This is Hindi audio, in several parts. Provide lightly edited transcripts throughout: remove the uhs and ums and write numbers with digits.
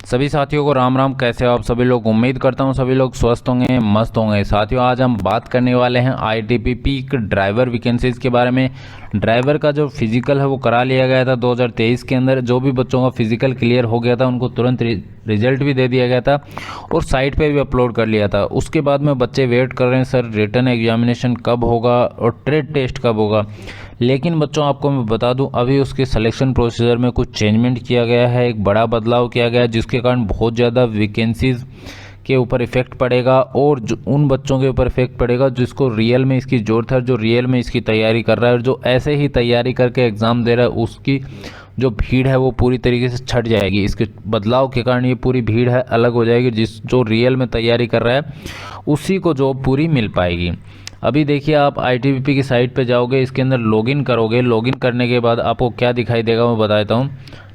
सभी साथियों को राम राम। कैसे हो आप सभी लोग? उम्मीद करता हूँ सभी लोग स्वस्थ होंगे, मस्त होंगे। साथियों, आज हम बात करने वाले हैं आईटीबीपी ड्राइवर वैकेंसीज के बारे में। ड्राइवर का जो फिजिकल है वो करा लिया गया था 2023 के अंदर। जो भी बच्चों का फिजिकल क्लियर हो गया था उनको तुरंत रिजल्ट भी दे दिया गया था और साइट पे भी अपलोड कर लिया था। उसके बाद में बच्चे वेट कर रहे हैं सर रिटन एग्जामिनेशन कब होगा और ट्रेड टेस्ट कब होगा। लेकिन बच्चों, आपको मैं बता दूं, अभी उसके सिलेक्शन प्रोसीजर में कुछ चेंजमेंट किया गया है, एक बड़ा बदलाव किया गया है, जिसके कारण बहुत ज़्यादा वैकेंसीज के ऊपर इफेक्ट पड़ेगा और जो उन बच्चों के ऊपर इफेक्ट पड़ेगा जिसको रियल में इसकी ज़रूरत है, जो रियल में इसकी तैयारी कर रहा है और जो ऐसे ही तैयारी करके एग्ज़ाम दे रहा है, उसकी जो भीड़ है वो पूरी तरीके से छट जाएगी। इसके बदलाव के कारण ये पूरी भीड़ है अलग हो जाएगी। जो रियल में तैयारी कर रहा है उसी को जॉब पूरी मिल पाएगी। अभी देखिए, आप आईटीबीपी की साइट पे जाओगे, इसके अंदर लॉगिन करोगे। लॉगिन करने के बाद आपको क्या दिखाई देगा मैं बता देता हूँ।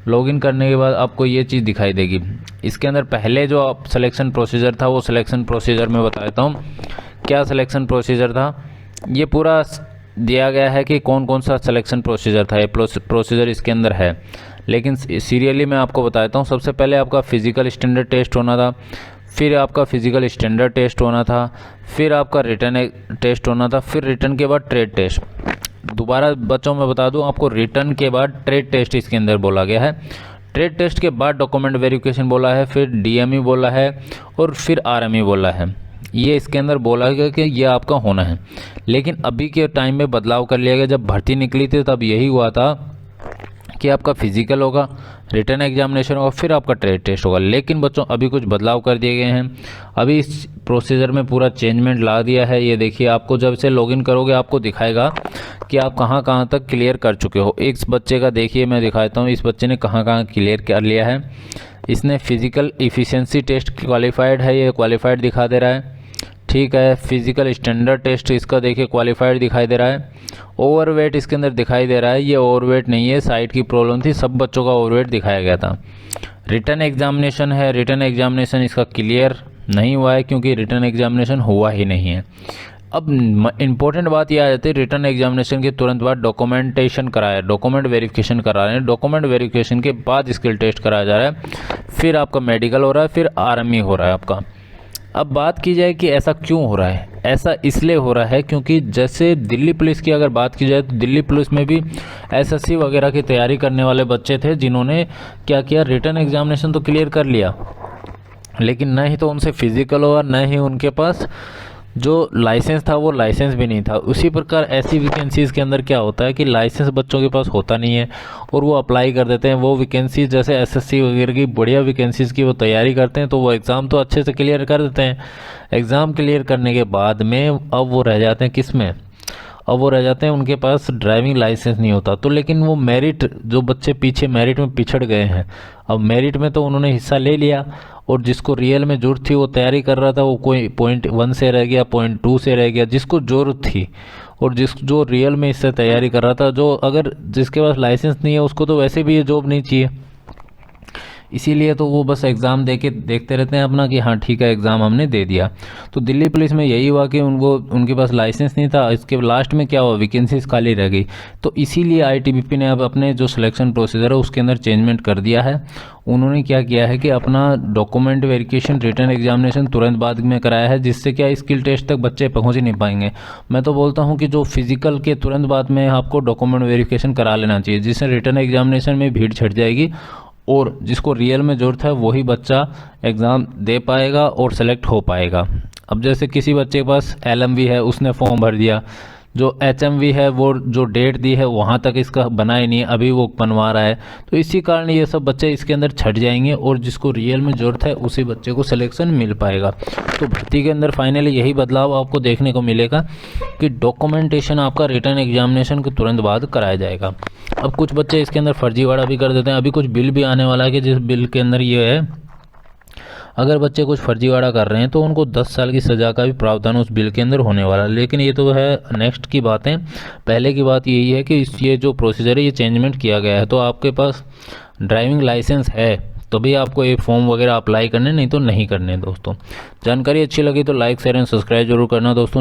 लॉगिन करने के बाद आपको ये चीज़ दिखाई देगी। इसके अंदर पहले जो आप सिलेक्शन प्रोसीजर था वो सिलेक्शन प्रोसीजर में बता देता हूँ क्या सिलेक्शन प्रोसीजर था। ये पूरा दिया गया है कि कौन कौन सा सिलेक्शन प्रोसीजर था। ये प्रोसीजर इसके अंदर है, लेकिन सीरियली मैं आपको बता देता हूँ। सबसे पहले आपका फिजिकल स्टैंडर्ड टेस्ट होना था, फिर आपका फिजिकल स्टैंडर्ड टेस्ट होना था, फिर आपका रिटन टेस्ट होना था, फिर रिटन के बाद ट्रेड टेस्ट। दोबारा बच्चों मैं बता दूं आपको, रिटन के बाद ट्रेड टेस्ट इसके अंदर बोला गया है। ट्रेड टेस्ट के बाद डॉक्यूमेंट वेरिफिकेशन बोला है, फिर डीएमई बोला है और फिर आरएमई बोला है। ये इसके अंदर बोला गया कि ये आपका होना है। लेकिन अभी के टाइम में बदलाव कर लिया गया। जब भर्ती निकली थी तब यही हुआ था कि आपका फिजिकल होगा, रिटन एग्जामिनेशन होगा, फिर आपका ट्रेड टेस्ट होगा। लेकिन बच्चों, अभी कुछ बदलाव कर दिए गए हैं। अभी इस प्रोसीजर में पूरा चेंजमेंट ला दिया है। ये देखिए, आपको जब से लॉगिन करोगे आपको दिखाएगा कि आप कहाँ कहाँ तक क्लियर कर चुके हो। इस बच्चे का देखिए, मैं दिखाता हूँ इस बच्चे ने कहाँ कहाँ क्लियर कर लिया है। इसने फिजिकल इफ़िशियंसी टेस्ट क्वालिफाइड है, ये क्वालिफाइड दिखा दे रहा है, ठीक है। फिजिकल स्टैंडर्ड टेस्ट इसका देखिए क्वालिफाइड दिखाई दे रहा है। ओवरवेट इसके अंदर दिखाई दे रहा है, ये ओवरवेट नहीं है, साइट की प्रॉब्लम थी, सब बच्चों का ओवरवेट दिखाया गया था। रिटन एग्जामिनेशन है, रिटन एग्जामिनेशन इसका क्लियर नहीं हुआ है क्योंकि रिटन एग्जामिनेशन हुआ ही नहीं है। अब इम्पोर्टेंट बात यह आ जाती है, रिटन एग्जामिनेशन के तुरंत बाद डॉक्यूमेंटेशन कराया, डॉक्यूमेंट वेरिफिकेशन करा रहे हैं। डॉक्यूमेंट वेरिफिकेशन के बाद स्किल टेस्ट कराया जा रहा है, फिर आपका मेडिकल हो रहा है, फिर आरएमई हो रहा है आपका। अब बात की जाए कि ऐसा क्यों हो रहा है। ऐसा इसलिए हो रहा है क्योंकि जैसे दिल्ली पुलिस की अगर बात की जाए तो दिल्ली पुलिस में भी एसएससी वगैरह की तैयारी करने वाले बच्चे थे जिन्होंने क्या किया, रिटन एग्जामिनेशन तो क्लियर कर लिया, लेकिन न ही तो उनसे फिजिकल हुआ, न ही उनके पास जो लाइसेंस था वो लाइसेंस भी नहीं था। उसी प्रकार ऐसी वैकेंसीज़ के अंदर क्या होता है कि लाइसेंस बच्चों के पास होता नहीं है और वो अप्लाई कर देते हैं। वो वैकेंसीज जैसे एसएससी वगैरह की बढ़िया वैकेंसीज़ की वो तैयारी करते हैं तो वो एग्ज़ाम तो अच्छे से क्लियर कर देते हैं। एग्ज़ाम क्लियर करने के बाद में अब वो रह जाते हैं किस में, अब वो रह जाते हैं उनके पास ड्राइविंग लाइसेंस नहीं होता। तो लेकिन वो मेरिट, जो बच्चे पीछे मेरिट में पिछड़ गए हैं, अब मेरिट में तो उन्होंने हिस्सा ले लिया और जिसको रियल में ज़रूरत थी वो तैयारी कर रहा था, वो कोई 0.1 से रह गया, 0.2 से रह गया। जिसको ज़रूरत थी और जो रियल में इससे तैयारी कर रहा था, जो अगर जिसके पास लाइसेंस नहीं है उसको तो वैसे भी ये जॉब नहीं चाहिए, इसीलिए तो वो बस एग्ज़ाम दे के देखते रहते हैं अपना कि हाँ ठीक है एग्ज़ाम हमने दे दिया। तो दिल्ली पुलिस में यही हुआ कि उनके पास लाइसेंस नहीं था। इसके लास्ट में क्या हुआ, वैकेंसीज खाली रह गई। तो इसीलिए आईटीबीपी ने अब अपने जो सिलेक्शन प्रोसीजर है उसके अंदर चेंजमेंट कर दिया है। उन्होंने क्या किया है कि अपना डॉक्यूमेंट वेरिफिकेशन, रिटन एग्जामिनेशन तुरंत बाद में कराया है, जिससे क्या स्किल टेस्ट तक बच्चे पहुँच ही नहीं पाएंगे। मैं तो बोलता हूँ कि जो फिजिकल के तुरंत बाद में आपको डॉक्यूमेंट वेरिफिकेशन करा लेना चाहिए, जिससे रिटन एग्जामिनेशन में भीड़ छट जाएगी और जिसको रियल में ज़रूरत है वही बच्चा एग्ज़ाम दे पाएगा और सेलेक्ट हो पाएगा। अब जैसे किसी बच्चे के पास एलएमवी है, उसने फॉर्म भर दिया, जो एचएमवी है वो जो डेट दी है वहाँ तक इसका बना ही नहीं है, अभी वो बनवा रहा है। तो इसी कारण ये सब बच्चे इसके अंदर छट जाएंगे और जिसको रियल में ज़रूरत है उसी बच्चे को सिलेक्शन मिल पाएगा। तो भर्ती के अंदर फाइनली यही बदलाव आपको देखने को मिलेगा कि डॉक्यूमेंटेशन आपका रिटन एग्जामिनेशन के तुरंत बाद कराया जाएगा। अब कुछ बच्चे इसके अंदर फर्जीवाड़ा भी कर देते हैं। अभी कुछ बिल भी आने वाला है कि जिस बिल के अंदर ये है, अगर बच्चे कुछ फर्जीवाड़ा कर रहे हैं तो उनको 10 साल की सज़ा का भी प्रावधान उस बिल के अंदर होने वाला है। लेकिन ये तो है नेक्स्ट की बातें। पहले की बात यही है कि ये जो प्रोसीजर है ये चेंजमेंट किया गया है। तो आपके पास ड्राइविंग लाइसेंस है तभी आपको ये फॉर्म वगैरह अप्लाई करने, नहीं तो नहीं करने। दोस्तों, जानकारी अच्छी लगी तो लाइक, शेयर एंड सब्सक्राइब जरूर करना दोस्तों।